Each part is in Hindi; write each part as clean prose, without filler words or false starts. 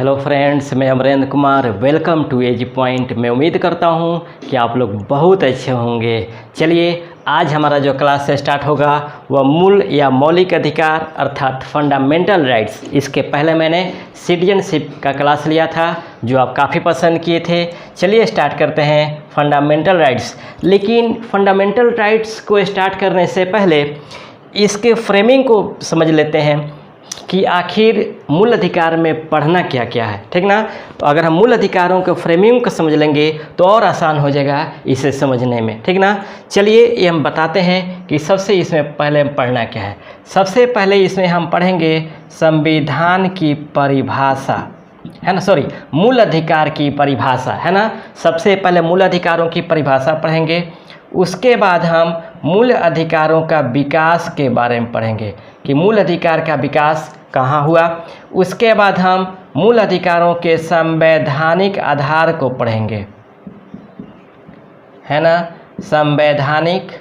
हेलो फ्रेंड्स, मैं Amrendra Kumar. Welcome to AG point. मैं उम्मीद करता हूं कि आप लोग बहुत अच्छे होंगे। चलिए, आज हमारा जो क्लास से स्टार्ट होगा वह मूल या मौलिक अधिकार अर्थात फंडामेंटल राइट्स। इसके पहले मैंने सिटीजनशिप का क्लास लिया था जो आप काफ़ी पसंद किए थे। चलिए स्टार्ट करते हैं फंडामेंटल राइट्स। लेकिन फंडामेंटल राइट्स को स्टार्ट करने से पहले इसके फ्रेमिंग को समझ लेते हैं कि आखिर मूल अधिकार में पढ़ना क्या क्या है, ठीक ना। तो अगर हम मूल अधिकारों के फ्रेमिंग को समझ लेंगे तो और आसान हो जाएगा इसे समझने में, ठीक ना। चलिए ये हम बताते हैं कि सबसे इसमें पहले पढ़ना क्या है। सबसे पहले इसमें हम पढ़ेंगे संविधान की परिभाषा, है ना, सॉरी, मूल अधिकार की परिभाषा, है ना। सबसे पहले मूल अधिकारों की परिभाषा पढ़ेंगे। उसके बाद हम मूल अधिकारों का विकास के बारे में पढ़ेंगे कि मूल अधिकार का विकास कहाँ हुआ। उसके बाद हम मूल अधिकारों के संवैधानिक आधार को पढ़ेंगे, है ना। संवैधानिक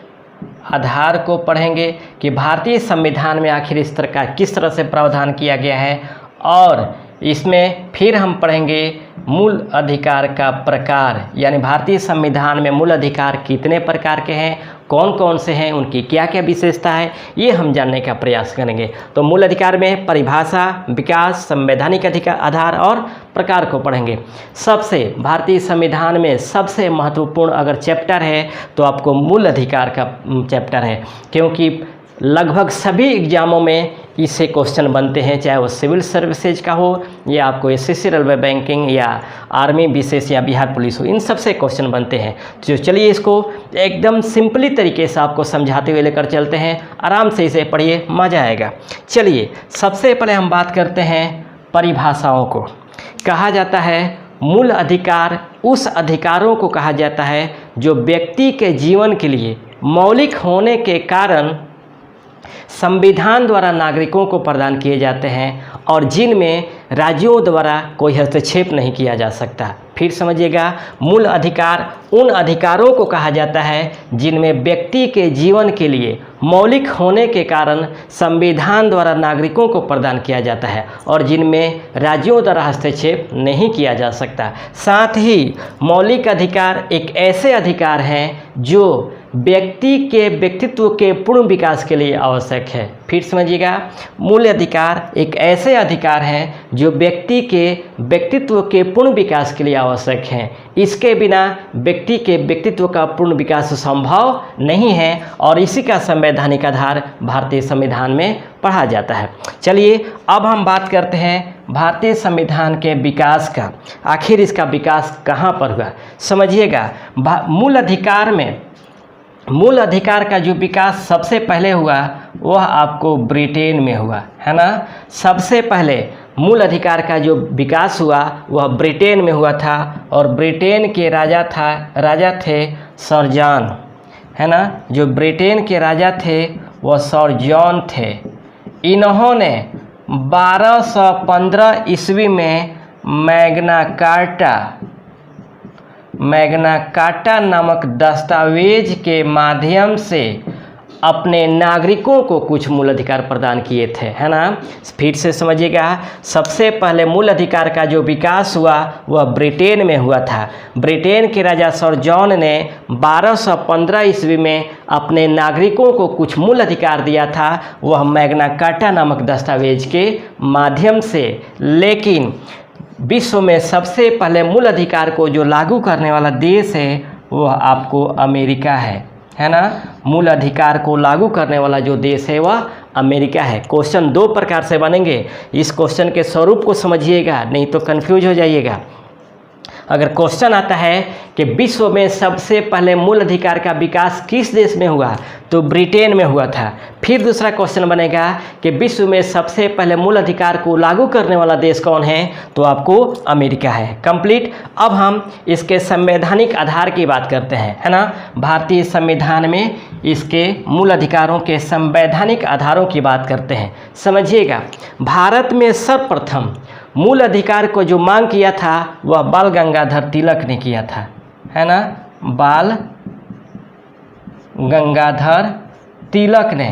आधार को पढ़ेंगे कि भारतीय संविधान में आखिर इस तरह का किस तरह से प्रावधान किया गया है। और इसमें फिर हम पढ़ेंगे मूल अधिकार का प्रकार, यानी भारतीय संविधान में मूल अधिकार कितने प्रकार के हैं, कौन कौन से हैं, उनकी क्या क्या विशेषता है, ये हम जानने का प्रयास करेंगे। तो मूल अधिकार में परिभाषा, विकास, संवैधानिक अधिकार आधार और प्रकार को पढ़ेंगे। सबसे भारतीय संविधान में सबसे महत्वपूर्ण अगर चैप्टर है तो आपको मूल अधिकार का चैप्टर है, क्योंकि लगभग सभी एग्जामों में इससे क्वेश्चन बनते हैं, चाहे वो सिविल सर्विसेज का हो या आपको एसएससी रेलवे बैंकिंग या आर्मी विशेष या बिहार पुलिस हो, इन सब से क्वेश्चन बनते हैं। तो चलिए इसको एकदम सिंपली तरीके से आपको समझाते हुए लेकर चलते हैं। आराम से इसे पढ़िए, मज़ा आएगा। चलिए सबसे पहले हम बात करते हैं परिभाषाओं को। कहा जाता है मूल अधिकार उस अधिकारों को कहा जाता है जो व्यक्ति के जीवन के लिए मौलिक होने के कारण संविधान द्वारा नागरिकों को प्रदान किए जाते हैं और जिनमें राज्यों द्वारा कोई हस्तक्षेप नहीं किया जा सकता। फिर समझिएगा, मूल अधिकार उन अधिकारों को कहा जाता है जिनमें व्यक्ति के जीवन के लिए मौलिक होने के कारण संविधान द्वारा नागरिकों को प्रदान किया जाता है और जिनमें राज्यों द्वारा हस्तक्षेप नहीं किया जा सकता। साथ ही मौलिक अधिकार एक ऐसे अधिकार हैं जो व्यक्ति के व्यक्तित्व के पूर्ण विकास के लिए आवश्यक है। फिर समझिएगा, मूल अधिकार एक ऐसे अधिकार हैं जो व्यक्ति के व्यक्तित्व के पूर्ण विकास के लिए आवश्यक हैं। इसके बिना व्यक्ति के व्यक्तित्व का पूर्ण विकास संभव नहीं है और इसी का संवैधानिक आधार भारतीय संविधान में पढ़ा जाता है। चलिए अब हम बात करते हैं भारतीय संविधान के विकास का। आखिर इसका विकास कहाँ पर हुआ, समझिएगा। मूल अधिकार का जो विकास सबसे पहले हुआ वह आपको ब्रिटेन में हुआ, है ना। सबसे पहले मूल अधिकार का जो विकास हुआ वह ब्रिटेन में हुआ था और ब्रिटेन के राजा थे सर जॉन, है ना। जो ब्रिटेन के राजा थे वह सर जॉन थे। इन्होंने 1215 ईस्वी में मैग्ना कार्टा नामक दस्तावेज के माध्यम से अपने नागरिकों को कुछ मूल अधिकार प्रदान किए थे, है ना। फिर से समझिएगा, सबसे पहले मूल अधिकार का जो विकास हुआ वह ब्रिटेन में हुआ था। ब्रिटेन के राजा सर जॉन ने 1215 ईस्वी में अपने नागरिकों को कुछ मूल अधिकार दिया था, वह मैग्ना कार्टा नामक दस्तावेज के माध्यम से। लेकिन विश्व में सबसे पहले मूल अधिकार को जो लागू करने वाला देश है वह आपको अमेरिका है ना। मूल अधिकार को लागू करने वाला जो देश है वह अमेरिका है। क्वेश्चन दो प्रकार से बनेंगे, इस क्वेश्चन के स्वरूप को समझिएगा, नहीं तो कंफ्यूज हो जाइएगा। अगर क्वेश्चन आता है कि विश्व में सबसे पहले मूल अधिकार का विकास किस देश में हुआ, तो ब्रिटेन में हुआ था। फिर दूसरा क्वेश्चन बनेगा कि विश्व में सबसे पहले मूल अधिकार को लागू करने वाला देश कौन है, तो आपको अमेरिका है। कंप्लीट। अब हम इसके संवैधानिक आधार की बात करते हैं, है ना। भारतीय संविधान में इसके मूल अधिकारों के संवैधानिक आधारों की बात करते हैं। समझिएगा, भारत में सर्वप्रथम मूल अधिकार को जो मांग किया था वह बाल गंगाधर तिलक ने किया था, है ना। बाल गंगाधर तिलक ने,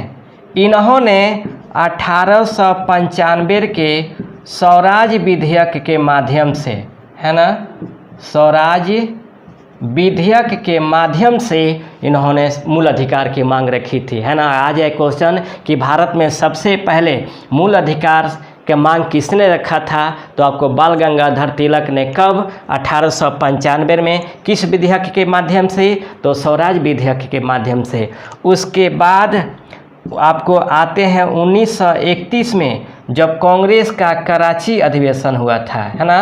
इन्होंने 1895 के स्वराज विधेयक के माध्यम से, है ना, स्वराज विधेयक के माध्यम से इन्होंने मूल अधिकार की मांग रखी थी, है ना। आज है क्वेश्चन कि भारत में सबसे पहले मूल अधिकार की मांग किसने रखा था, तो आपको बाल गंगाधर तिलक ने कब, 1895 में। किस विधेयक के माध्यम से, तो स्वराज विधेयक के माध्यम से। उसके बाद आपको आते हैं 1931 में, जब कांग्रेस का कराची अधिवेशन हुआ था, है ना,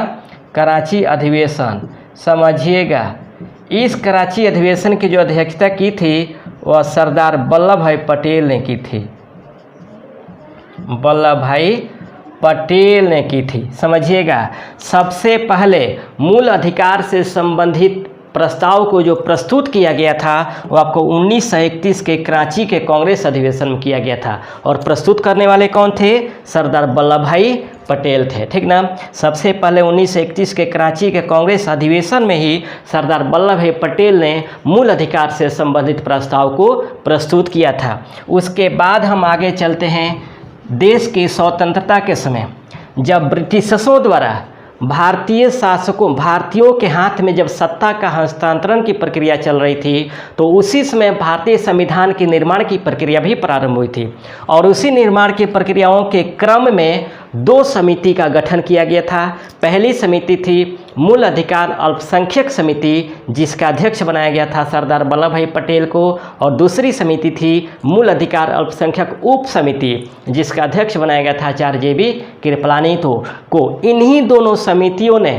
कराची अधिवेशन, समझिएगा। इस कराची अधिवेशन की जो अध्यक्षता की थी वह सरदार वल्लभ भाई पटेल ने की थी, वल्लभ भाई पटेल ने की थी, समझिएगा। सबसे पहले मूल अधिकार से संबंधित प्रस्ताव को जो प्रस्तुत किया गया था वो आपको 1931 के कराची के कांग्रेस अधिवेशन में किया गया था, और प्रस्तुत करने वाले कौन थे, सरदार वल्लभ भाई पटेल थे, ठीक ना। सबसे पहले 1931 के कराची के कांग्रेस अधिवेशन में ही सरदार वल्लभ भाई पटेल ने मूल अधिकार से संबंधित प्रस्ताव को प्रस्तुत किया था। उसके बाद हम आगे चलते हैं। देश की स्वतंत्रता के समय जब ब्रिटिशर्सों द्वारा भारतीय शासकों, भारतीयों के हाथ में जब सत्ता का हस्तांतरण की प्रक्रिया चल रही थी, तो उसी समय भारतीय संविधान के निर्माण की प्रक्रिया भी प्रारंभ हुई थी, और उसी निर्माण की प्रक्रियाओं के क्रम में 2 समिति का गठन किया गया था। पहली समिति थी मूल अधिकार अल्पसंख्यक समिति, जिसका अध्यक्ष बनाया गया था सरदार वल्लभ भाई पटेल को, और दूसरी समिति थी मूल अधिकार अल्पसंख्यक उप समिति, जिसका अध्यक्ष बनाया गया था आचार्य JB कृपलानी को। इन्हीं दोनों समितियों ने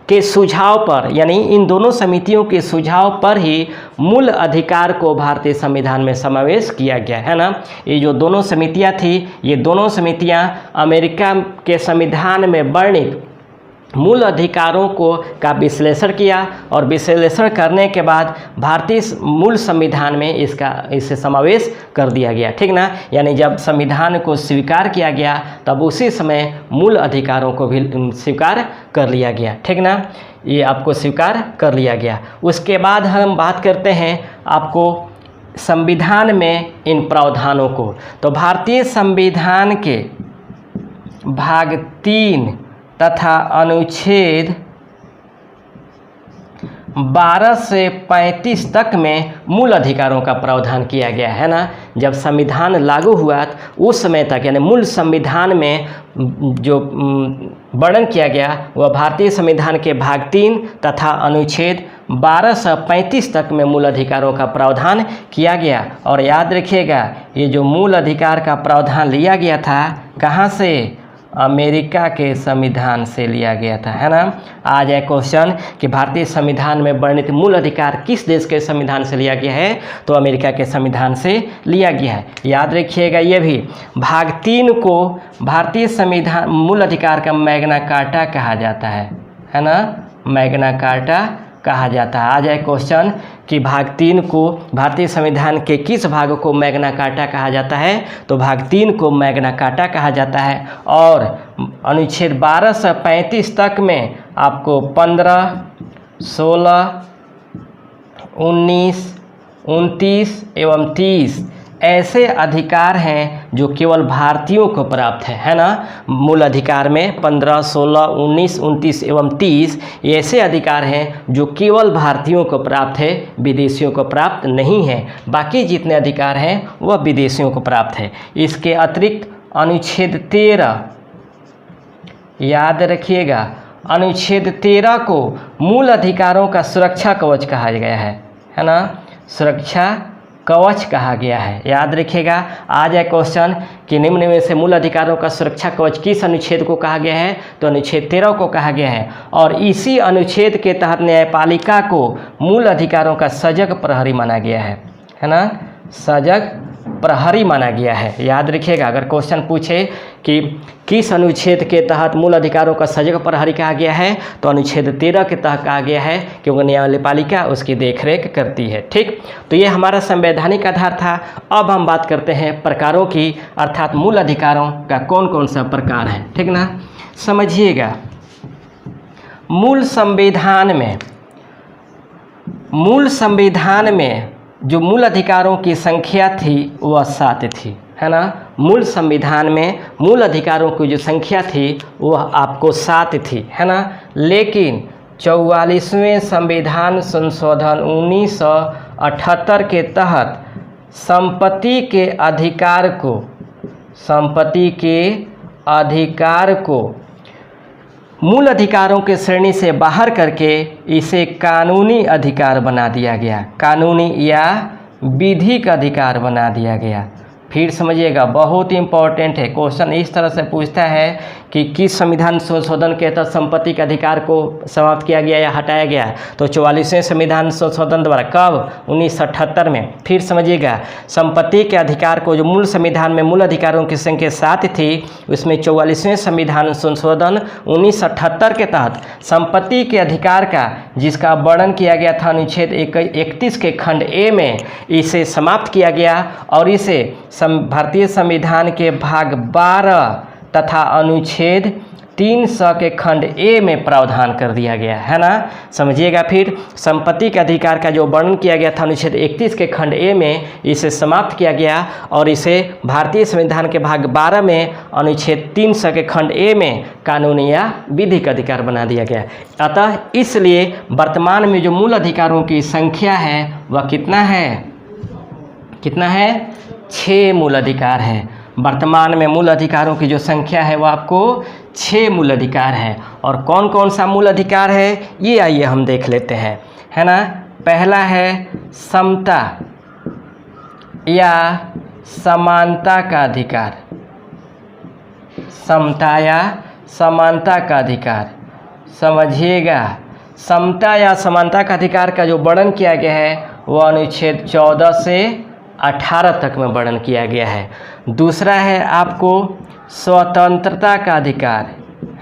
के सुझाव पर, यानी इन दोनों समितियों के सुझाव पर ही मूल अधिकार को भारतीय संविधान में समावेश किया गया, है ना। ये जो दोनों समितियां थी, ये दोनों समितियां अमेरिका के संविधान में वर्णित मूल अधिकारों को का विश्लेषण किया, और विश्लेषण करने के बाद भारतीय मूल संविधान में इसे समावेश कर दिया गया, ठीक ना। यानी जब संविधान को स्वीकार किया गया तब उसी समय मूल अधिकारों को भी स्वीकार कर लिया गया, ठीक ना। ये आपको स्वीकार कर लिया गया। उसके बाद हम बात करते हैं आपको संविधान में इन प्रावधानों को। तो भारतीय संविधान के भाग 3 तथा अनुच्छेद 12 से 35 तक में मूल अधिकारों का प्रावधान किया गया है ना। जब संविधान लागू हुआ उस समय तक, यानी मूल संविधान में जो वर्णन किया गया वह भारतीय संविधान के भाग 3 तथा अनुच्छेद 12 से 35 तक में मूल अधिकारों का प्रावधान किया गया। और याद रखिएगा, ये जो मूल अधिकार का प्रावधान लिया गया था कहाँ से, अमेरिका के संविधान से लिया गया था, है ना। आ जाए क्वेश्चन कि भारतीय संविधान में वर्णित मूल अधिकार किस देश के संविधान से लिया गया है, तो अमेरिका के संविधान से लिया गया है। याद रखिएगा, ये भी भाग 3 को भारतीय संविधान मूल अधिकार का मैग्ना कार्टा कहा जाता है ना, मैग्ना कार्टा कहा जाता है। आ जाए क्वेश्चन कि भाग 3 को भारतीय संविधान के किस भाग को मैग्ना कार्टा कहा जाता है, तो भाग 3 को मैग्ना कार्टा कहा जाता है। और अनुच्छेद 12 से 35 तक में आपको 15, 16, 19, 29 एवं 30 ऐसे अधिकार हैं जो केवल भारतीयों को प्राप्त है ना। मूल अधिकार में 15, 16, 19, 29 एवं 30 ऐसे अधिकार हैं जो केवल भारतीयों को प्राप्त है, विदेशियों को प्राप्त नहीं है। बाकी जितने अधिकार हैं वह विदेशियों को प्राप्त है। इसके अतिरिक्त अनुच्छेद 13, याद रखिएगा, अनुच्छेद 13 को मूल अधिकारों का सुरक्षा कवच कहा गया है ना, सुरक्षा कवच कहा गया है। याद रखिएगा, आ जाए क्वेश्चन कि निम्न में से मूल अधिकारों का सुरक्षा कवच किस अनुच्छेद को कहा गया है, तो अनुच्छेद 13 को कहा गया है। और इसी अनुच्छेद के तहत न्यायपालिका को मूल अधिकारों का सजग प्रहरी माना गया है ना, सजग प्रहरी माना गया है। याद रखिएगा, अगर क्वेश्चन पूछे कि किस अनुच्छेद के तहत मूल अधिकारों का सजग प्रहरी कहा गया है, तो अनुच्छेद 13 के तहत कहा गया है, क्योंकि न्यायपालिका उसकी देखरेख करती है। ठीक, तो ये हमारा संवैधानिक आधार था। अब हम बात करते हैं प्रकारों की, अर्थात मूल अधिकारों का कौन कौन सा प्रकार है। ठीक ना, समझिएगा, मूल संविधान में जो मूल अधिकारों की संख्या थी वह 7 थी। है ना। मूल संविधान में मूल अधिकारों की जो संख्या थी वो आपको 7 थी, है ना। लेकिन 44वें संविधान संशोधन 1978 के तहत संपत्ति के अधिकार को मूल अधिकारों के श्रेणी से बाहर करके इसे कानूनी अधिकार बना दिया गया, कानूनी या विधिक अधिकार बना दिया गया। फिर समझिएगा, बहुत ही इंपॉर्टेंट है। क्वेश्चन इस तरह से पूछता है कि किस संविधान संशोधन के तहत संपत्ति के अधिकार को समाप्त किया गया या हटाया गया, तो 44वें संविधान संशोधन द्वारा। कब? 1978 में। फिर समझिएगा, संपत्ति के अधिकार को जो मूल संविधान में मूल अधिकारों की संख्या 7 थी, उसमें 44वें संविधान संशोधन 1978 के तहत संपत्ति के अधिकार का, जिसका वर्णन किया गया था अनुच्छेद 31 के खंड ए में, इसे समाप्त किया गया और इसे भारतीय संविधान के भाग 12 तथा अनुच्छेद 300 के खंड ए में प्रावधान कर दिया गया, है ना। समझिएगा, फिर संपत्ति के अधिकार का जो वर्णन किया गया था अनुच्छेद 31 के खंड ए में, इसे समाप्त किया गया और इसे भारतीय संविधान के भाग 12 में अनुच्छेद 300 के खंड ए में कानूनी या विधिक अधिकार बना दिया गया। अतः इसलिए वर्तमान में जो मूल अधिकारों की संख्या है वह कितना है? 6 मूल अधिकार है। वर्तमान में मूल अधिकारों की जो संख्या है वो आपको 6 मूल अधिकार है। और कौन कौन सा मूल अधिकार है ये आइए हम देख लेते हैं, है ना। पहला है समता या समानता का अधिकार, समता या समानता का अधिकार। समझिएगा, समता या समानता का अधिकार का जो वर्णन किया गया है वह अनुच्छेद 14 से 18 तक में वर्णन किया गया है। दूसरा है आपको स्वतंत्रता का अधिकार,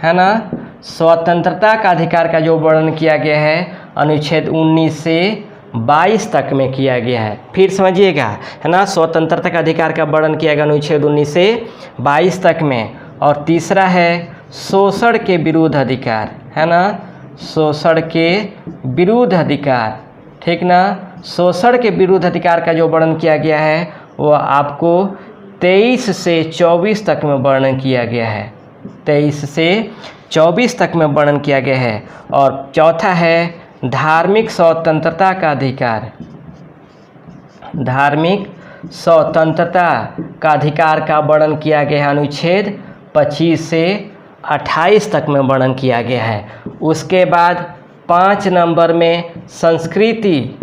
है ना। स्वतंत्रता का अधिकार का जो वर्णन किया गया है अनुच्छेद 19 से 22 तक में किया गया है। फिर समझिएगा, है ना, स्वतंत्रता का अधिकार का वर्णन किया गया अनुच्छेद 19 से 22 तक में। और तीसरा है शोषण के विरुद्ध अधिकार, है ना, शोषण के विरुद्ध अधिकार, ठीक ना। शोषण के विरुद्ध अधिकार का जो वर्णन किया गया है वह आपको 23 से 24 तक में वर्णन किया गया है, 23 से 24 तक में वर्णन किया गया है। और चौथा है धार्मिक स्वतंत्रता का अधिकार, धार्मिक स्वतंत्रता का अधिकार का वर्णन किया गया है अनुच्छेद 25 से 28 तक में वर्णन किया गया है। उसके बाद 5 नंबर में संस्कृति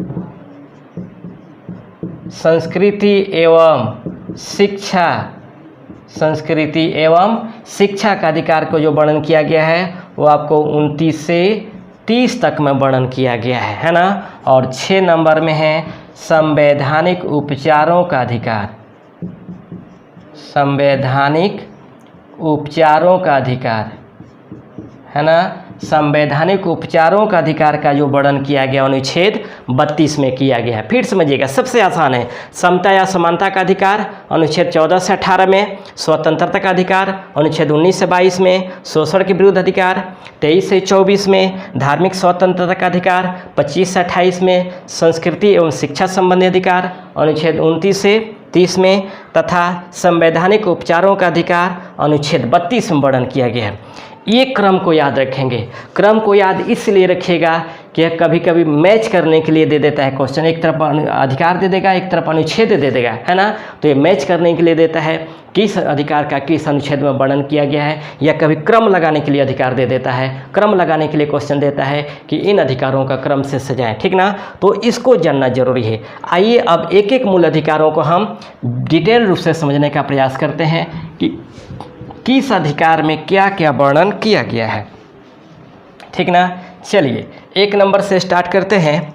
एवं शिक्षा का अधिकार को जो वर्णन किया गया है वो आपको 29 से 30 तक में वर्णन किया गया है ना। और 6 नंबर में है संवैधानिक उपचारों का अधिकार, संवैधानिक उपचारों का अधिकार, है ना। संवैधानिक उपचारों का अधिकार का जो वर्णन किया गया अनुच्छेद 32 में किया गया है। फिर समझिएगा, सबसे आसान है समता या समानता का अधिकार अनुच्छेद 14 से 18 में, स्वतंत्रता का अधिकार अनुच्छेद 19 से 22 में, शोषण के विरुद्ध अधिकार 23 से 24 में, धार्मिक स्वतंत्रता का अधिकार 25 से 28 में, संस्कृति एवं शिक्षा संबंधी अधिकार अनुच्छेद 29 से 30 में, तथा संवैधानिक उपचारों का अधिकार अनुच्छेद 32 में वर्णन किया गया है। ये क्रम को याद रखेंगे। क्रम को याद इसलिए रखिएगा कि कभी कभी मैच करने के लिए दे देता है क्वेश्चन, एक तरफ अधिकार दे देगा, एक तरफ अनुच्छेद दे देगा, है ना। तो ये मैच करने के लिए देता है किस अधिकार का किस अनुच्छेद में वर्णन किया गया है, या कभी क्रम लगाने के लिए अधिकार दे देता है, क्रम लगाने के लिए क्वेश्चन देता है कि इन अधिकारों का क्रम से सजाएं, ठीक ना। तो इसको जानना जरूरी है। आइए अब एक एक मूल अधिकारों को हम डिटेल रूप से समझने का प्रयास करते हैं कि किस अधिकार में क्या क्या वर्णन किया गया है, ठीक ना। चलिए 1 नंबर से स्टार्ट करते हैं।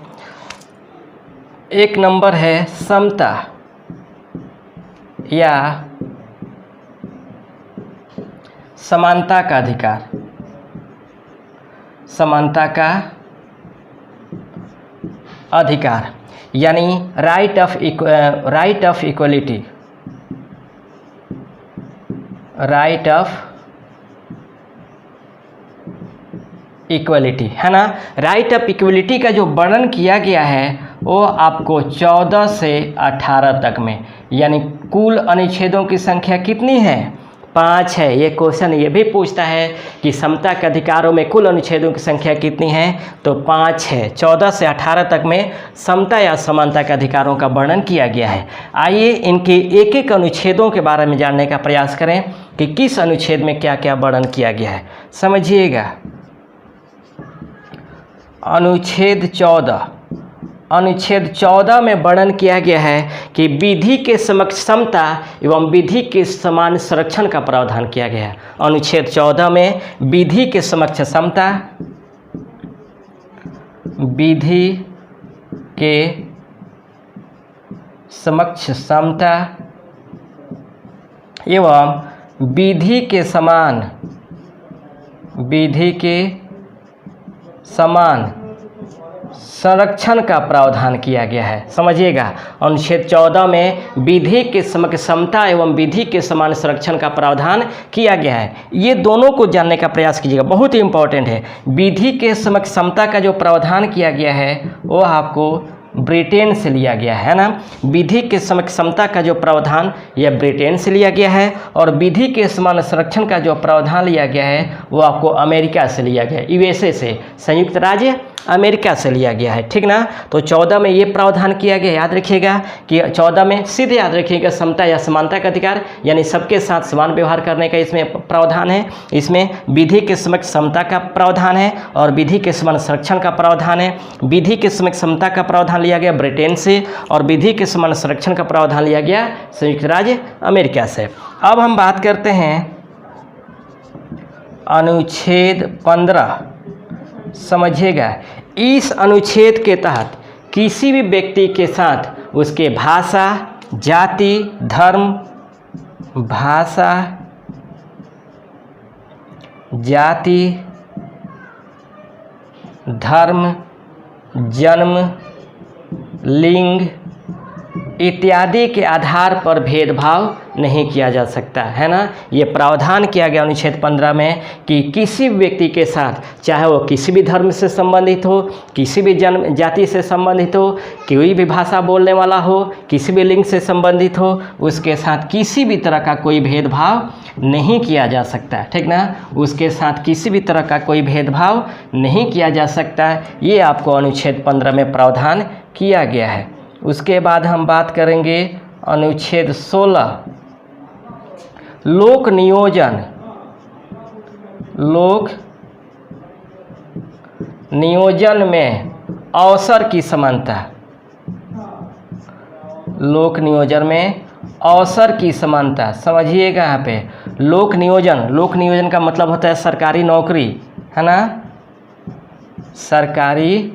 1 नंबर है समता या समानता का अधिकार, समानता का अधिकार यानी right of equality, right of equality, है ना। राइट ऑफ इक्वलिटी का जो वर्णन किया गया है वो आपको 14 से 18 तक में, यानी कुल अनुच्छेदों की संख्या कितनी है? 5 है। ये क्वेश्चन ये भी पूछता है कि समता के अधिकारों में कुल अनुच्छेदों की संख्या कितनी है, तो 5 है। 14 से 18 तक में समता या समानता के अधिकारों का वर्णन किया गया है। आइए इनके एक एक अनुच्छेदों के बारे में जानने का प्रयास करें कि किस अनुच्छेद में क्या क्या वर्णन किया गया है। समझिएगा, अनुच्छेद 14 में वर्णन किया गया है कि विधि के समक्ष समता एवं विधि के समान संरक्षण का प्रावधान किया गया है। अनुच्छेद 14 में विधि के समक्ष समता, विधि के समक्ष समता एवं विधि के समान संरक्षण का प्रावधान किया गया है। समझिएगा, अनुच्छेद 14 में विधि के समक्ष समता एवं विधि के समान संरक्षण का प्रावधान किया गया है। ये दोनों को जानने का प्रयास कीजिएगा, बहुत ही इंपॉर्टेंट है। विधि के समक्ष समता का जो प्रावधान किया गया है वो आपको ब्रिटेन से लिया गया है ना। विधि के समक्ष समता का जो प्रावधान यह ब्रिटेन से लिया गया है, और विधि के समान संरक्षण का जो प्रावधान लिया गया है वो आपको अमेरिका से लिया गया है, यूएसए से, संयुक्त राज्य अमेरिका से लिया गया है, ठीक ना। तो 14 में ये प्रावधान किया गया, याद रखिएगा कि 14 में सीधे याद रखिएगा समता या समानता का अधिकार, यानी सबके साथ समान व्यवहार करने का इसमें प्रावधान है। इसमें विधि के समक्ष समता का प्रावधान है और विधि के समान संरक्षण का प्रावधान है। विधि के समक्ष समता का प्रावधान लिया गया ब्रिटेन से और विधि के समान संरक्षण का प्रावधान लिया गया संयुक्त राज्य अमेरिका से। अब हम बात करते हैं अनुच्छेद 15। समझिएगा, इस अनुच्छेद के तहत किसी भी व्यक्ति के साथ उसके भाषा, जाति, धर्म, भाषा, जाति, धर्म, जन्म, लिंग इत्यादि के आधार पर भेदभाव नहीं किया जा सकता, है ना। ये प्रावधान किया गया अनुच्छेद 15 में कि किसी व्यक्ति के साथ, चाहे वो किसी भी धर्म से संबंधित हो, किसी भी जन्म जाति से संबंधित हो, कोई भी भाषा बोलने वाला हो, किसी भी लिंग से संबंधित हो, उसके साथ किसी भी तरह का कोई भेदभाव नहीं किया जा सकता, ठीक ना। उसके साथ किसी भी तरह का कोई भेदभाव नहीं किया जा सकता, ये आपको अनुच्छेद 15 में प्रावधान किया गया है। उसके बाद हम बात करेंगे अनुच्छेद 16, लोक नियोजन। लोक नियोजन में अवसर की समानता। लोक नियोजन में अवसर की समानता। समझिएगा, यहाँ पे लोक नियोजन का मतलब होता है सरकारी नौकरी, है ना। सरकारी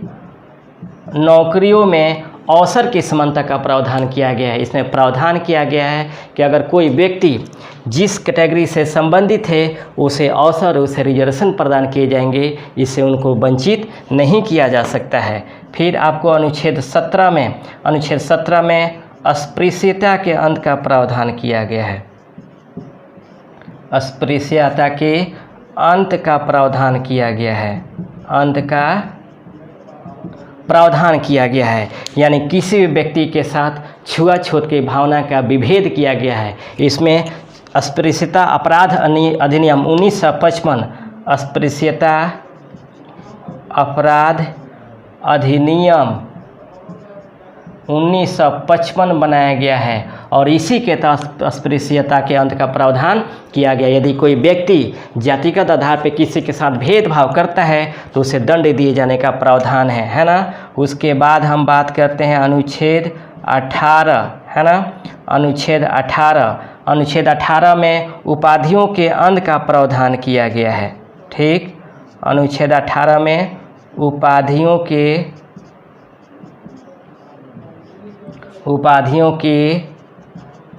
नौकरियों में अवसर की समानता का प्रावधान किया गया है। इसमें प्रावधान किया गया है कि अगर कोई व्यक्ति जिस कैटेगरी से संबंधित है उसे अवसर, उसे रिजर्वेशन प्रदान किए जाएंगे, इससे उनको वंचित नहीं किया जा सकता है। फिर आपको अनुच्छेद 17 में अस्पृश्यता के अंत का प्रावधान किया गया है। अस्पृश्यता के अंत का प्रावधान किया गया है। अंत का प्रावधान किया गया है, यानी किसी भी व्यक्ति के साथ छुआछूत की भावना का विभेद किया गया है। इसमें अस्पृश्यता अपराध अधिनियम 1955, अस्पृश्यता अपराध अधिनियम 1955 बनाया गया है और इसी के तहत अस्पृश्यता के अंत का प्रावधान किया गया। यदि कोई व्यक्ति जातिगत आधार पर किसी के साथ भेदभाव करता है तो उसे दंड दिए जाने का प्रावधान है ना। उसके बाद हम बात करते हैं अनुच्छेद 18, है ना। अनुच्छेद 18 में उपाधियों के अंत का प्रावधान किया गया है, ठीक। अनुच्छेद 18 में उपाधियों के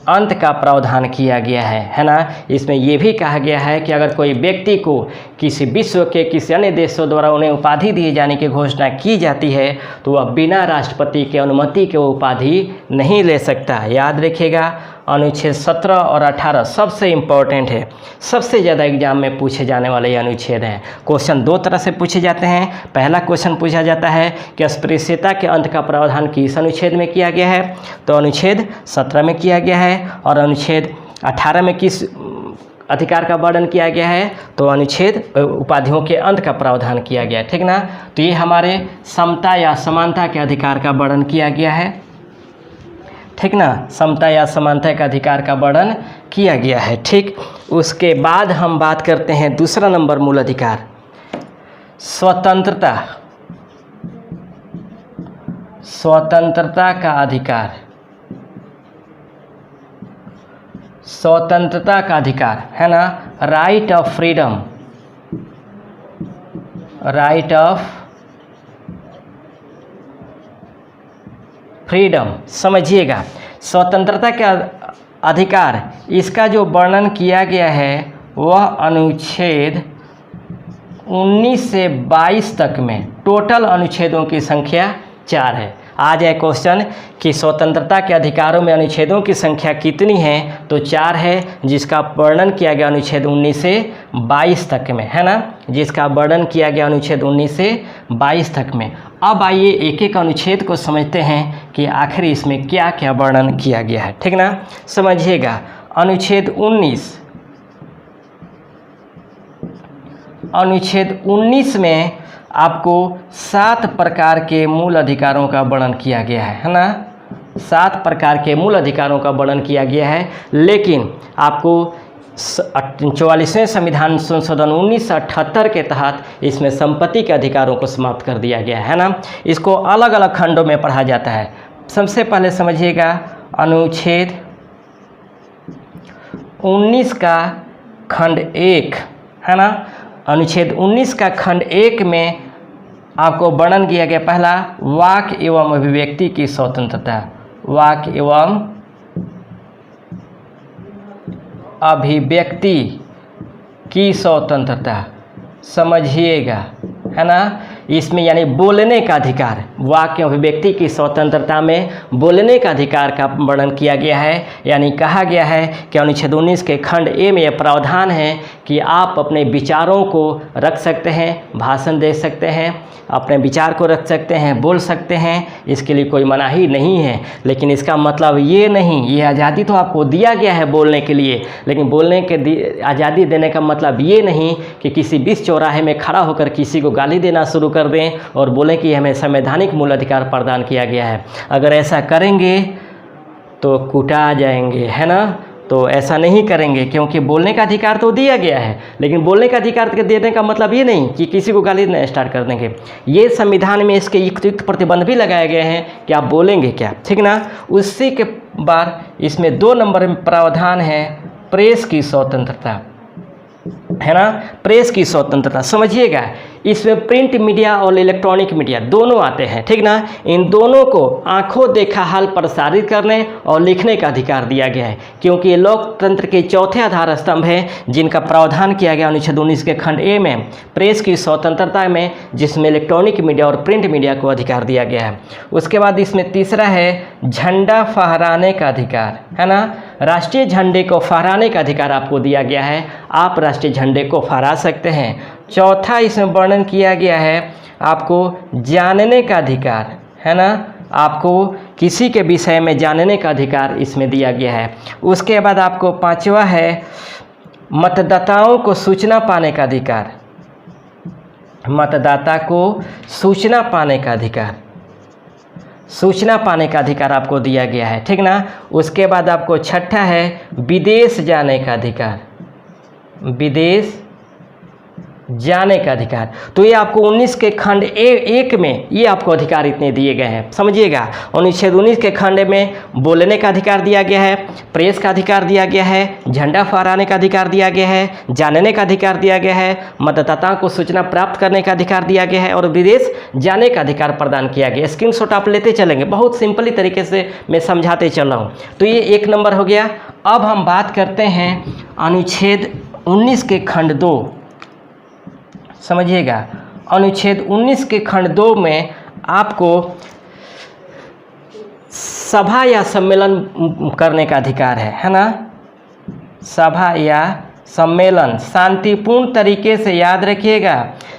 अंत का प्रावधान किया गया है ना। इसमें यह भी कहा गया है कि अगर कोई व्यक्ति को किसी विश्व के किसी अन्य देशों द्वारा उन्हें उपाधि दिए जाने की घोषणा की जाती है तो वह बिना राष्ट्रपति के अनुमति के वो उपाधि नहीं ले सकता। याद रखिएगा, अनुच्छेद 17 और 18 सबसे इम्पोर्टेंट है, सबसे ज़्यादा एग्जाम में पूछे जाने वाले ये अनुच्छेद हैं। क्वेश्चन दो तरह से पूछे जाते हैं। पहला क्वेश्चन पूछा जाता है कि अस्पृश्यता के अंत का प्रावधान किस अनुच्छेद में किया गया है, तो अनुच्छेद 17 में किया गया है। और अनुच्छेद 18 में किस अधिकार का वर्णन किया गया है, तो अनुच्छेद उपाधियों के अंत का प्रावधान किया गया है, ठीक ना। तो ये हमारे समता या समानता के अधिकार का वर्णन किया गया है, ठीक ना। समता या समानता के अधिकार का वर्णन किया गया है, ठीक। उसके बाद हम बात करते हैं दूसरा नंबर मूल अधिकार, स्वतंत्रता, स्वतंत्रता का अधिकार, स्वतंत्रता का अधिकार है ना, right of freedom, right of freedom. समझिएगा, स्वतंत्रता का अधिकार, इसका जो वर्णन किया गया है वह अनुच्छेद 19 से 22 तक में, टोटल अनुच्छेदों की संख्या 4 है। आ जाए क्वेश्चन कि स्वतंत्रता के अधिकारों में अनुच्छेदों की संख्या कितनी है, तो 4 है, जिसका वर्णन किया गया अनुच्छेद 19 से 22 तक में, है ना, जिसका वर्णन किया गया अनुच्छेद 19 से 22 तक में। अब आइए एक एक अनुच्छेद को समझते हैं कि आखिर इसमें क्या क्या वर्णन किया गया है, ठीक ना। समझिएगा, अनुच्छेद 19, अनुच्छेद 19 में आपको 7 प्रकार के मूल अधिकारों का वर्णन किया गया है ना। 7 प्रकार के मूल अधिकारों का वर्णन किया गया है, लेकिन आपको 44वें संविधान संशोधन 1978 के तहत इसमें संपत्ति के अधिकारों को समाप्त कर दिया गया है ना। इसको अलग अलग खंडों में पढ़ा जाता है। सबसे पहले समझिएगा, अनुच्छेद 19 का खंड 1 है ना। अनुच्छेद 19 का खंड 1 में आपको वर्णन किया गया, पहला, वाक एवं अभिव्यक्ति की स्वतंत्रता, वाक एवं अभिव्यक्ति की स्वतंत्रता। समझिएगा, है ना। इसमें यानी बोलने का अधिकार, वाक्य अभिव्यक्ति की स्वतंत्रता में बोलने का अधिकार का वर्णन किया गया है। यानी कहा गया है कि अनुच्छेद 19 के खंड ए में यह प्रावधान है कि आप अपने विचारों को रख सकते हैं, भाषण दे सकते हैं, अपने विचार को रख सकते हैं, बोल सकते हैं, इसके लिए कोई मनाही नहीं है। लेकिन इसका मतलब ये नहीं, ये आज़ादी तो आपको दिया गया है बोलने के लिए, लेकिन बोलने के आज़ादी देने का मतलब ये नहीं कि किसी बीच चौराहे में खड़ा होकर किसी को गाली देना शुरू कर दें और बोलें कि हमें संवैधानिक मूल अधिकार प्रदान किया गया है। अगर ऐसा करेंगे तो कुटा जाएंगे, है ना। तो ऐसा नहीं करेंगे, क्योंकि बोलने का अधिकार तो दिया गया है, लेकिन बोलने का अधिकार देने का मतलब ये नहीं कि किसी को गाली देना स्टार्ट कर देंगे। ये संविधान में इसके युक्त प्रतिबंध भी लगाए गए हैं कि आप बोलेंगे क्या, ठीक ना। उसी के बाद इसमें 2 नंबर में प्रावधान है प्रेस की स्वतंत्रता, है ना। प्रेस की स्वतंत्रता, समझिएगा, इसमें प्रिंट मीडिया और इलेक्ट्रॉनिक मीडिया दोनों आते हैं, ठीक ना। इन दोनों को आंखों देखा हाल प्रसारित करने और लिखने का अधिकार दिया गया है, क्योंकि ये लोकतंत्र के चौथे आधार स्तंभ हैं जिनका प्रावधान किया गया अनुच्छेद 19 के खंड ए में, प्रेस की स्वतंत्रता में, जिसमें इलेक्ट्रॉनिक मीडिया और प्रिंट मीडिया को अधिकार दिया गया है। उसके बाद इसमें तीसरा है झंडा फहराने का अधिकार, है ना। राष्ट्रीय झंडे को फहराने का अधिकार आपको दिया गया है, आप राष्ट्रीय झंडे को फहरा सकते हैं। चौथा इसमें वर्णन किया गया है आपको जानने का अधिकार, है ना। आपको किसी के विषय में जानने का अधिकार इसमें दिया गया है। उसके बाद आपको 5वां है मतदाताओं को सूचना पाने का अधिकार, मतदाता को सूचना पाने का अधिकार, सूचना पाने का अधिकार आपको दिया गया है, ठीक ना। उसके बाद आपको 6ठा है विदेश जाने का अधिकार, विदेश जाने का अधिकार। तो ये आपको 19 के खंड 1 में ये आपको अधिकार इतने दिए गए हैं, समझिएगा। अनुच्छेद 19 के खंड में बोलने का अधिकार दिया गया है, प्रेस का अधिकार दिया गया है, झंडा फहराने का अधिकार दिया गया है, जानने का अधिकार दिया गया है, मतदाताओं को सूचना प्राप्त करने का अधिकार दिया गया है और विदेश जाने का अधिकार प्रदान किया गया। स्क्रीनशॉट आप लेते चलेंगे, बहुत सिंपली तरीके से मैं समझाते चल रहा हूँ। तो ये 1 नंबर हो गया। अब हम बात करते हैं अनुच्छेद 19 के खंड 2, समझिएगा। अनुच्छेद 19 के खंड 2 में आपको सभा या सम्मेलन करने का अधिकार है ना। सभा या सम्मेलन शांतिपूर्ण तरीके से, याद रखिएगा,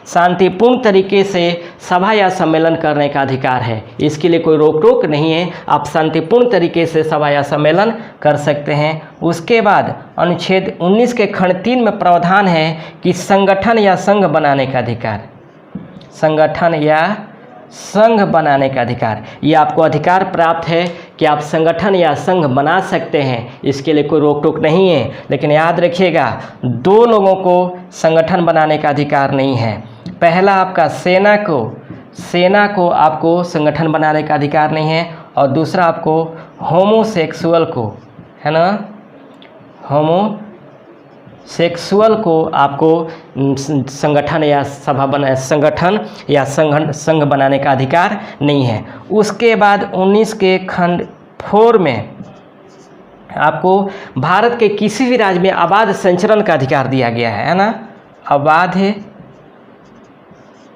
शांतिपूर्ण तरीके से सभा या सम्मेलन करने का अधिकार है। इसके लिए कोई रोक टोक नहीं है, आप शांतिपूर्ण तरीके से सभा या सम्मेलन कर सकते हैं। उसके बाद अनुच्छेद 19 के खंड 3 में प्रावधान है कि संगठन या संघ बनाने का अधिकार, संगठन या संघ बनाने का अधिकार, ये आपको अधिकार प्राप्त है कि आप संगठन या संघ बना सकते हैं, इसके लिए कोई रोक टोक नहीं है। लेकिन याद रखिएगा, दो लोगों को संगठन बनाने का अधिकार नहीं है। पहला आपका सेना को आपको संगठन बनाने का अधिकार नहीं है, और दूसरा आपको होमोसेक्सुअल को, है ना, होमोसेक्सुअल को आपको संगठन या संघ बनाने का अधिकार नहीं है। उसके बाद 19 के खंड 4 में आपको भारत के किसी भी राज्य में अबाध संचरण का अधिकार दिया गया है ना। अबाध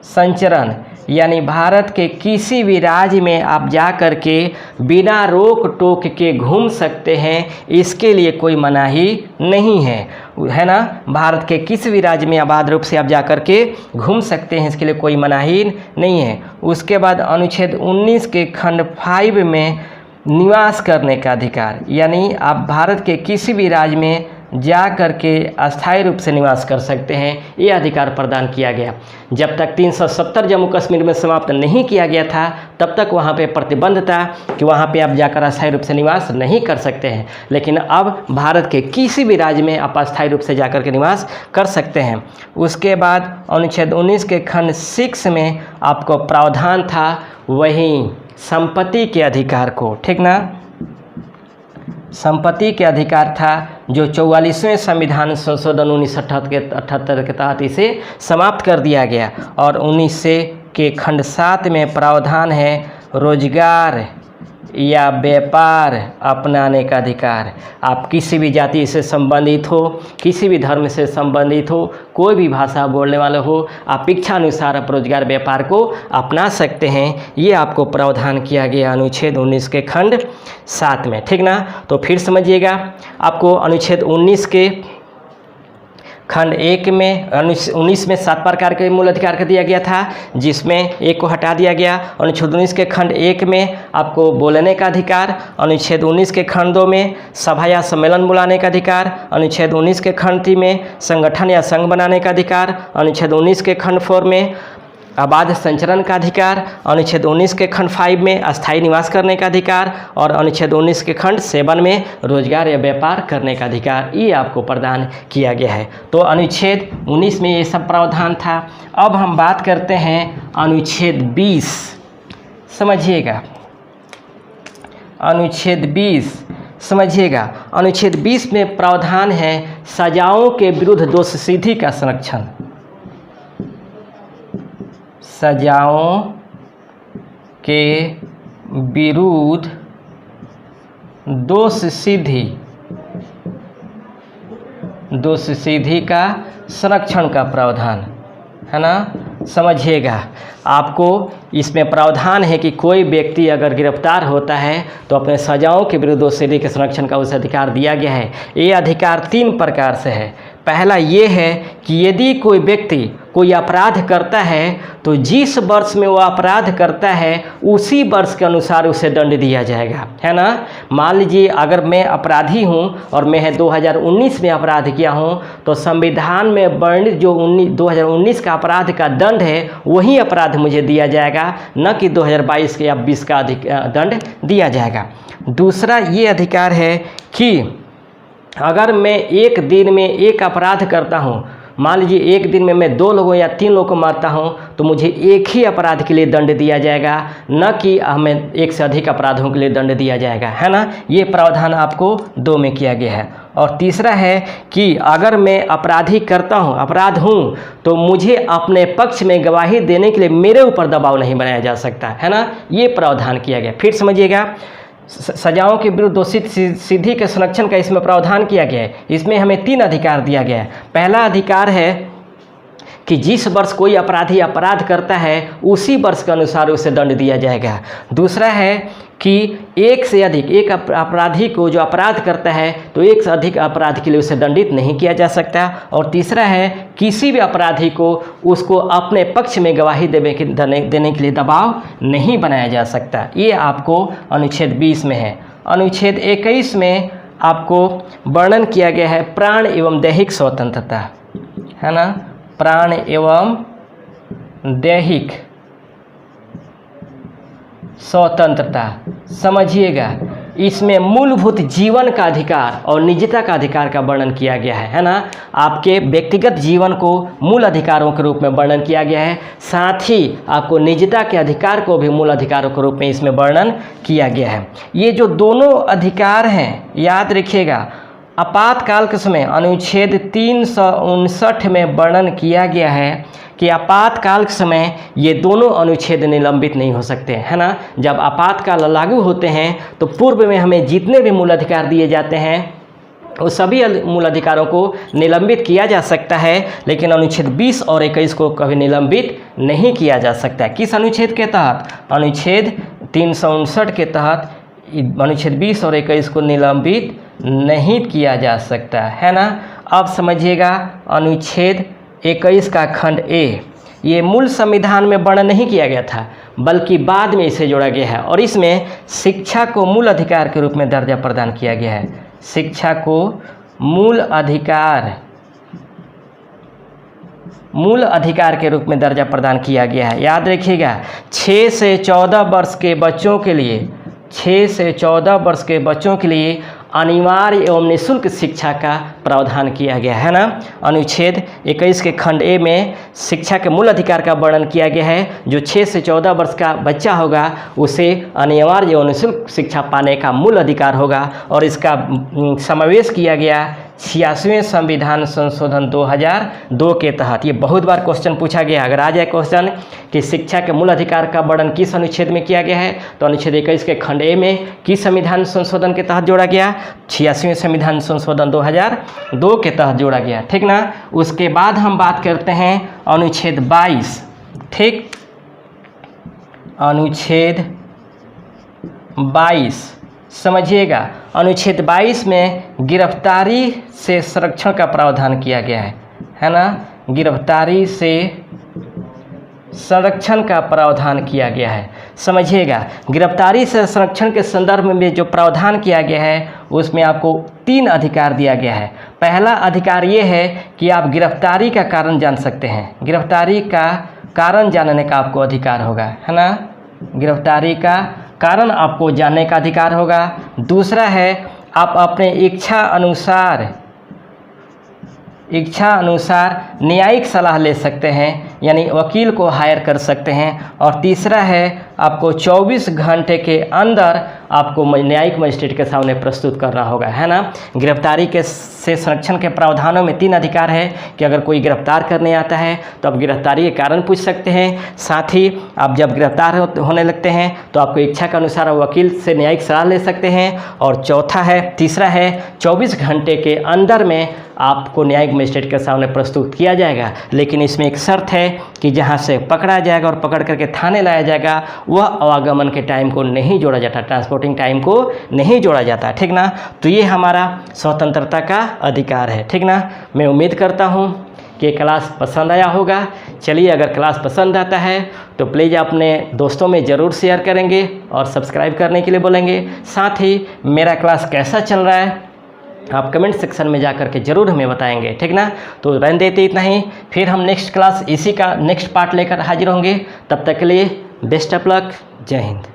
संचरण यानी भारत के किसी भी राज्य में आप जा कर के बिना रोक टोक के घूम सकते हैं, इसके लिए कोई मनाही नहीं है, है ना। भारत के किसी भी राज्य में अबाध रूप से आप जा कर के घूम सकते हैं, इसके लिए कोई मनाही नहीं है। उसके बाद अनुच्छेद 19 के खंड 5 में निवास करने का अधिकार, यानी आप भारत के किसी भी राज्य में जा कर के अस्थायी रूप से निवास कर सकते हैं, ये अधिकार प्रदान किया गया। जब तक 370 जम्मू कश्मीर में समाप्त नहीं किया गया था, तब तक वहाँ पे प्रतिबंध था कि वहाँ पे आप जाकर अस्थायी रूप से निवास नहीं कर सकते हैं। लेकिन अब भारत के किसी भी राज्य में आप अस्थायी रूप से जाकर के निवास कर सकते हैं। उसके बाद अनुच्छेद 19 के खंड 6 में आपको प्रावधान था वहीं संपत्ति के अधिकार को, ठीक ना, संपत्ति के अधिकार था, जो 44वें संविधान संशोधन 1978 के तहत इसे समाप्त कर दिया गया। और 19 के खंड 7 में प्रावधान है रोजगार या व्यापार अपनाने का अधिकार। आप किसी भी जाति से संबंधित हो, किसी भी धर्म से संबंधित हो, कोई भी भाषा बोलने वाले हो, आप इच्छा अनुसार आप रोजगार व्यापार को अपना सकते हैं। ये आपको प्रावधान किया गया अनुच्छेद 19 के खंड 7 में, ठीक ना। तो फिर समझिएगा, आपको अनुच्छेद 19 के खंड 1 में 19 में 7 प्रकार के मूल अधिकार का दिया गया था, जिसमें एक को हटा दिया गया। अनुच्छेद 19 के खंड 1 में आपको बोलने का अधिकार, अनुच्छेद 19 के खंड 2 में सभा या सम्मेलन बुलाने का अधिकार, अनुच्छेद 19 के खंड 3 में संगठन या संघ बनाने का अधिकार, अनुच्छेद 19 के खंड 4 में अबाध संचरण का अधिकार, अनुच्छेद 19 के खंड 5 में अस्थायी निवास करने का अधिकार, और अनुच्छेद 19 के खंड 7 में रोजगार या व्यापार करने का अधिकार, ये आपको प्रदान किया गया है। तो अनुच्छेद 19 में ये सब प्रावधान था। अब हम बात करते हैं अनुच्छेद 20, समझिएगा, अनुच्छेद 20 समझिएगा। अनुच्छेद 20 में प्रावधान है सजाओं के विरुद्ध दोषसिद्धि का संरक्षण, सजाओं के विरुद्ध दोषसिद्धि का संरक्षण का प्रावधान, है ना। समझिएगा, आपको इसमें प्रावधान है कि कोई व्यक्ति अगर गिरफ्तार होता है तो अपने सजाओं के विरुद्ध दोषसिद्धि के संरक्षण का उसे अधिकार दिया गया है। ये अधिकार 3 प्रकार से है। पहला ये है कि यदि कोई व्यक्ति कोई अपराध करता है तो जिस वर्ष में वो अपराध करता है उसी वर्ष के अनुसार उसे दंड दिया जाएगा, है ना। मान लीजिए अगर मैं अपराधी हूँ और मैं 2019 में अपराध किया हूँ, तो संविधान में वर्णित जो 2019 का अपराध का दंड है वही अपराध मुझे दिया जाएगा, न कि 2022 के या 20 का दंड दिया जाएगा। दूसरा ये अधिकार है कि अगर मैं एक दिन में एक अपराध करता हूँ, मान लीजिए एक दिन में मैं 2 लोगों या 3 लोगों को मारता हूँ, तो मुझे एक ही अपराध के लिए दंड दिया जाएगा, न कि हमें एक से अधिक अपराधों के लिए दंड दिया जाएगा, है ना। ये प्रावधान आपको 2 में किया गया है। और तीसरा है कि अगर मैं अपराध हूँ तो मुझे अपने पक्ष में गवाही देने के लिए मेरे ऊपर दबाव नहीं बनाया जा सकता, है ना। ये प्रावधान किया गया। फिर समझिएगा, सजाओं के विरुद्ध दोषसिद्धि के संरक्षण का इसमें प्रावधान किया गया है। इसमें हमें 3 अधिकार दिया गया है। पहला अधिकार है कि जिस वर्ष कोई अपराधी अपराध करता है उसी वर्ष के अनुसार उसे दंड दिया जाएगा। दूसरा है कि एक से अधिक, एक अपराधी को जो अपराध करता है तो एक से अधिक अपराध के लिए उसे दंडित नहीं किया जा सकता। और तीसरा है किसी भी अपराधी को उसको अपने पक्ष में गवाही देने के लिए दबाव नहीं बनाया जा सकता। ये आपको अनुच्छेद 20 में है। अनुच्छेद 21 में आपको वर्णन किया गया है प्राण एवं दैहिक स्वतंत्रता, है ना, प्राण एवं दैहिक स्वतंत्रता। समझिएगा, इसमें मूलभूत जीवन का अधिकार और निजता का अधिकार का वर्णन किया गया है ना। आपके व्यक्तिगत जीवन को मूल अधिकारों के रूप में वर्णन किया गया है, साथ ही आपको निजता के अधिकार को भी मूल अधिकारों के रूप में इसमें वर्णन किया गया है। ये जो दोनों अधिकार हैं, याद रखिएगा, आपातकाल के समय अनुच्छेद 359 में वर्णन किया गया है कि आपातकाल के समय ये दोनों अनुच्छेद निलंबित नहीं हो सकते, है ना। जब आपातकाल लागू होते हैं तो पूर्व में हमें जितने भी मूल अधिकार दिए जाते हैं वो सभी मूल अधिकारों को निलंबित किया जा सकता है, लेकिन अनुच्छेद 20 और 21 को कभी निलंबित नहीं किया जा सकता। किस अनुच्छेद के तहत? अनुच्छेद 359 के तहत अनुच्छेद 20 और 21 को निलंबित नहीं किया जा सकता, है ना। अब समझिएगा, अनुच्छेद 21 का खंड ए, ये मूल संविधान में वर्णन नहीं किया गया था बल्कि बाद में इसे जोड़ा गया है और इसमें शिक्षा को मूल अधिकार के रूप में दर्जा प्रदान किया गया है। शिक्षा को मूल अधिकार के रूप में दर्जा प्रदान किया गया है। याद रखिएगा, 6 से 14 वर्ष के बच्चों के लिए, 6 से 14 वर्ष के बच्चों के लिए अनिवार्य एवं निःशुल्क शिक्षा का प्रावधान किया गया है ना। अनुच्छेद 21 के खंड ए में शिक्षा के मूल अधिकार का वर्णन किया गया है। जो 6 से 14 वर्ष का बच्चा होगा उसे अनिवार्य एवं निःशुल्क शिक्षा पाने का मूल अधिकार होगा और इसका समावेश किया गया 86वें संविधान संशोधन 2002 के तहत। ये बहुत बार क्वेश्चन पूछा गया। अगर आ जाए क्वेश्चन कि शिक्षा के मूल अधिकार का वर्णन किस अनुच्छेद में किया गया है, तो अनुच्छेद 21 के खंड ए में किस संविधान संशोधन के तहत जोड़ा गया? 86वें संविधान संशोधन 2002 के तहत जोड़ा गया, ठीक ना। उसके बाद हम बात करते हैं अनुच्छेद 22, ठीक। अनुच्छेद 22 समझिएगा, अनुच्छेद 22 में गिरफ्तारी से संरक्षण का प्रावधान किया गया है ना। गिरफ्तारी से संरक्षण का प्रावधान किया गया है। समझिएगा, गिरफ्तारी से संरक्षण के संदर्भ में जो प्रावधान किया गया है उसमें आपको 3 अधिकार दिया गया है। पहला अधिकार ये है कि आप गिरफ्तारी का कारण जान सकते हैं, गिरफ्तारी का कारण जानने का आपको अधिकार होगा, है ना। गिरफ्तारी का कारण आपको जानने का अधिकार होगा। दूसरा है आप अपने इच्छा अनुसार न्यायिक सलाह ले सकते हैं, यानी वकील को हायर कर सकते हैं। और तीसरा है आपको 24 घंटे के अंदर आपको न्यायिक मजिस्ट्रेट के सामने प्रस्तुत करना होगा, है ना। गिरफ्तारी से संरक्षण के प्रावधानों में 3 अधिकार है कि अगर कोई गिरफ्तार करने आता है तो आप गिरफ्तारी के कारण पूछ सकते हैं, साथ ही आप जब गिरफ्तार होने लगते हैं तो आपको इच्छा के अनुसार वकील से न्यायिक सलाह ले सकते हैं। और तीसरा है 24 घंटे के अंदर में आपको न्यायिक मजिस्ट्रेट के सामने प्रस्तुत किया जाएगा। लेकिन इसमें एक शर्त है कि जहाँ से पकड़ा जाएगा और पकड़ करके थाने लाया जाएगा वह आवागमन के टाइम को नहीं जोड़ा जाता, ट्रांसपोर्टिंग टाइम को नहीं जोड़ा जाता, ठीक ना। तो ये हमारा स्वतंत्रता का अधिकार है, ठीक ना। मैं उम्मीद करता हूँ कि क्लास पसंद आया होगा। चलिए, अगर क्लास पसंद आता है तो प्लीज़ अपने दोस्तों में ज़रूर शेयर करेंगे और सब्सक्राइब करने के लिए बोलेंगे। साथ ही मेरा क्लास कैसा चल रहा है आप कमेंट सेक्शन में जा कर के ज़रूर हमें बताएंगे, ठीक ना। तो रहने देते इतना ही, फिर हम नेक्स्ट क्लास इसी का नेक्स्ट पार्ट लेकर हाजिर होंगे। तब तक के लिए बेस्ट ऑफ लक, जय हिंद।